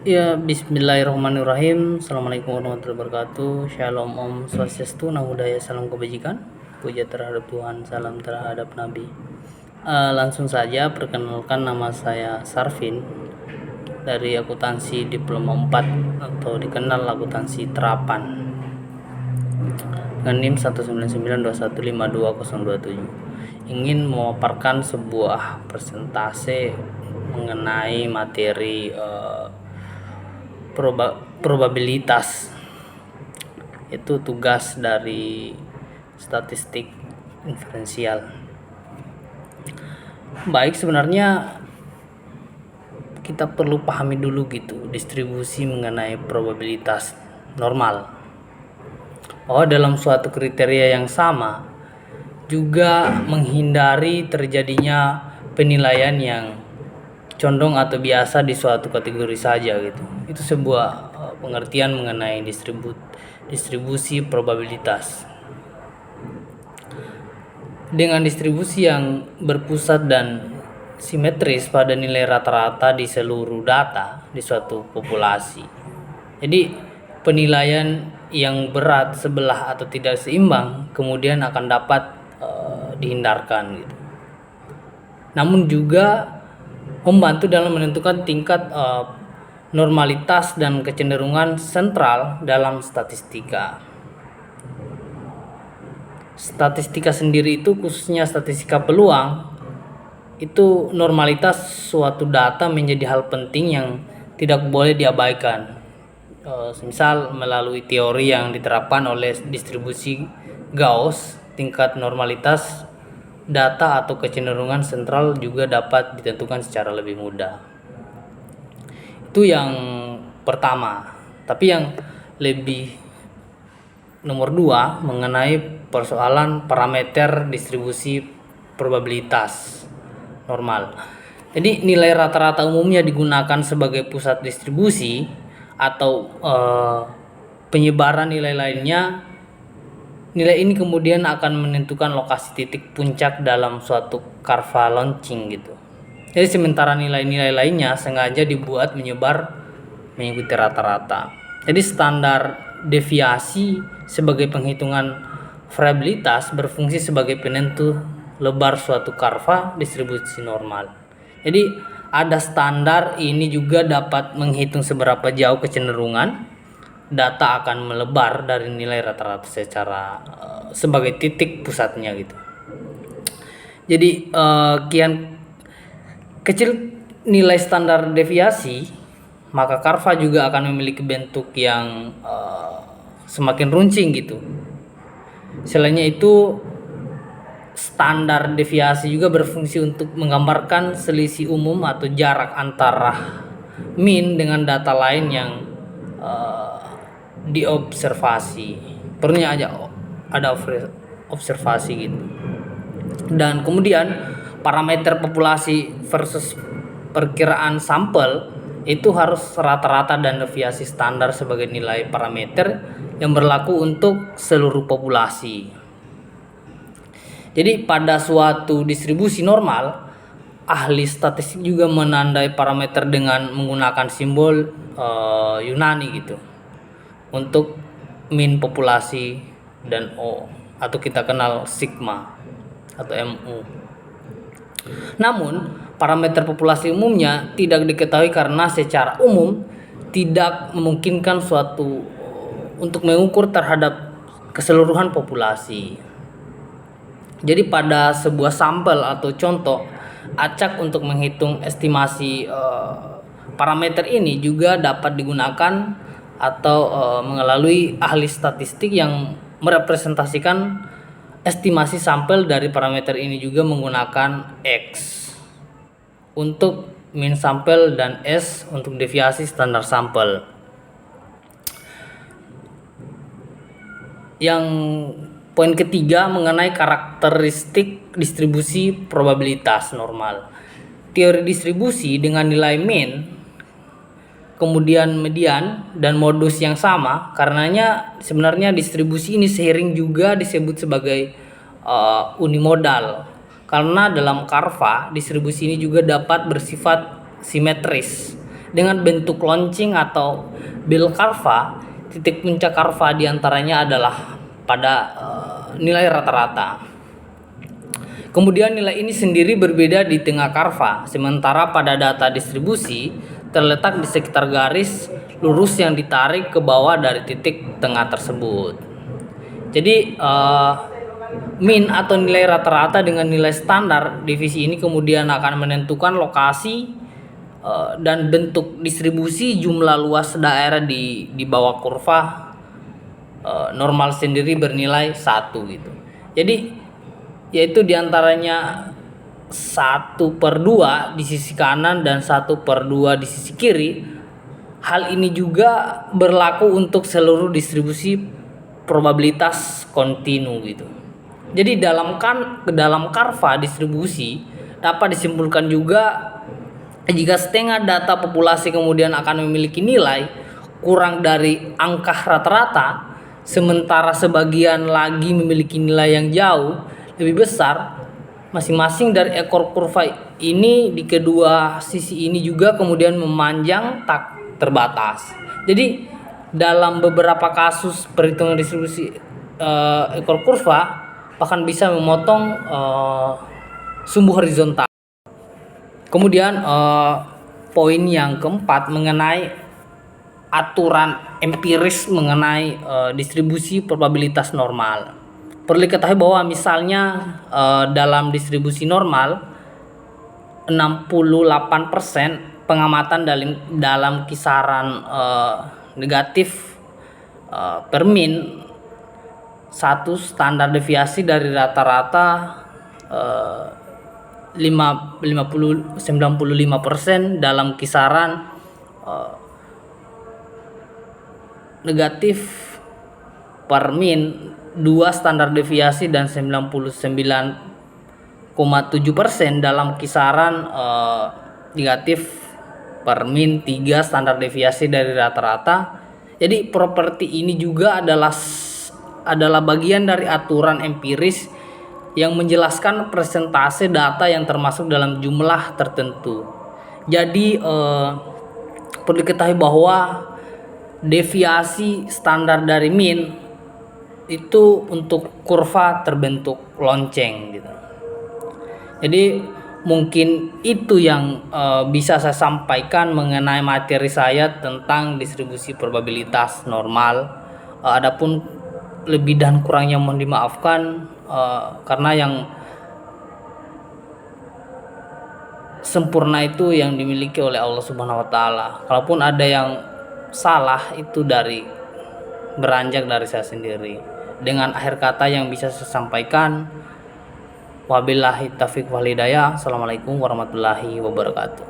Ya, bismillahirrahmanirrahim. Assalamualaikum warahmatullahi wabarakatuh. Shalom, Om Swastiastu, Namo Buddhaya, salam kebajikan. Puja terhadap Tuhan, salam terhadap Nabi. Langsung saja, perkenalkan, nama saya Sarvin dari akuntansi diploma 4 atau dikenal akuntansi terapan dengan NIM 19921522027. Ingin memaparkan sebuah presentase mengenai materi probabilitas. Itu tugas dari statistik inferensial. Baik, sebenarnya kita perlu pahami dulu gitu distribusi mengenai probabilitas normal. Oh, dalam suatu kriteria yang sama juga menghindari terjadinya penilaian yang condong atau biasa di suatu kategori saja gitu. Itu sebuah pengertian mengenai distribusi probabilitas. Dengan distribusi yang berpusat dan simetris pada nilai rata-rata di seluruh data di suatu populasi. Jadi penilaian yang berat sebelah atau tidak seimbang kemudian akan dapat dihindarkan gitu. Namun juga membantu dalam menentukan tingkat normalitas dan kecenderungan sentral dalam statistika. Statistika sendiri itu, khususnya statistika peluang, itu normalitas suatu data menjadi hal penting yang tidak boleh diabaikan. Misal melalui teori yang diterapkan oleh distribusi Gauss, tingkat normalitas data atau kecenderungan sentral juga dapat ditentukan secara lebih mudah. Itu yang pertama. Tapi yang lebih nomor 2 mengenai persoalan parameter distribusi probabilitas normal. Jadi nilai rata-rata umumnya digunakan sebagai pusat distribusi atau penyebaran nilai lainnya. Nilai ini kemudian akan menentukan lokasi titik puncak dalam suatu kurva launching gitu. Jadi sementara nilai-nilai lainnya sengaja dibuat menyebar mengikuti rata-rata. Jadi standar deviasi sebagai penghitungan variabilitas berfungsi sebagai penentu lebar suatu kurva distribusi normal. Jadi ada standar ini juga dapat menghitung seberapa jauh kecenderungan data akan melebar dari nilai rata-rata secara sebagai titik pusatnya gitu. Jadi kian kecil nilai standar deviasi, maka kurva juga akan memiliki bentuk yang semakin runcing gitu. Selainnya itu, standar deviasi juga berfungsi untuk menggambarkan selisih umum atau jarak antara mean dengan data lain yang diobservasi. Perlunya ada observasi gitu. Dan kemudian parameter populasi versus perkiraan sampel itu harus rata-rata dan deviasi standar sebagai nilai parameter yang berlaku untuk seluruh populasi. Jadi pada suatu distribusi normal, ahli statistik juga menandai parameter dengan menggunakan simbol Yunani gitu untuk mean populasi dan O, atau kita kenal sigma atau MU. Namun parameter populasi umumnya tidak diketahui karena secara umum tidak memungkinkan suatu untuk mengukur terhadap keseluruhan populasi. Jadi pada sebuah sampel atau contoh acak untuk menghitung estimasi parameter ini juga dapat digunakan atau melalui ahli statistik yang merepresentasikan estimasi sampel dari parameter ini juga menggunakan X untuk mean sampel dan S untuk deviasi standar sampel. Yang poin ketiga mengenai karakteristik distribusi probabilitas normal. Teori distribusi dengan nilai mean, kemudian median dan modus yang sama, karenanya sebenarnya distribusi ini seiring juga disebut sebagai unimodal. Karena dalam kurva distribusi ini juga dapat bersifat simetris dengan bentuk launching atau bell curve. Titik puncak kurva diantaranya adalah pada nilai rata-rata. Kemudian nilai ini sendiri berbeda di tengah kurva, sementara pada data distribusi terletak di sekitar garis lurus yang ditarik ke bawah dari titik tengah tersebut. Jadi mean atau nilai rata-rata dengan nilai standar divisi ini kemudian akan menentukan lokasi dan bentuk distribusi jumlah luas daerah di bawah kurva normal sendiri bernilai 1 gitu. Jadi yaitu diantaranya 1/2 di sisi kanan dan 1/2 di sisi kiri. Hal ini juga berlaku untuk seluruh distribusi probabilitas kontinu gitu. Jadi dalam kurva distribusi dapat disimpulkan juga jika setengah data populasi kemudian akan memiliki nilai kurang dari angka rata-rata, sementara sebagian lagi memiliki nilai yang jauh lebih besar, masing-masing dari ekor kurva ini di kedua sisi ini juga kemudian memanjang tak terbatas. Jadi dalam beberapa kasus perhitungan distribusi ekor kurva bahkan bisa memotong sumbu horizontal. Kemudian poin yang keempat mengenai aturan empiris mengenai distribusi probabilitas normal. Perlu diketahui bahwa misalnya dalam distribusi normal 68% pengamatan dalam kisaran negatif per min 1 standar deviasi dari rata-rata 95% dalam kisaran negatif per min 2 standar deviasi dan 99,7% dalam kisaran negatif per min 3 standar deviasi dari rata-rata. Jadi properti ini juga adalah bagian dari aturan empiris yang menjelaskan persentase data yang termasuk dalam jumlah tertentu. Jadi perlu diketahui bahwa deviasi standar dari min itu untuk kurva terbentuk lonceng gitu. Jadi mungkin itu yang bisa saya sampaikan mengenai materi saya tentang distribusi probabilitas normal. Adapun lebih dan kurangnya mohon dimaafkan karena yang sempurna itu yang dimiliki oleh Allah Subhanahu wa taala. Kalaupun ada yang salah itu beranjak dari saya sendiri. Dengan akhir kata yang bisa saya sampaikan, wabillahi taufiq wal hidayah. Assalamualaikum warahmatullahi wabarakatuh.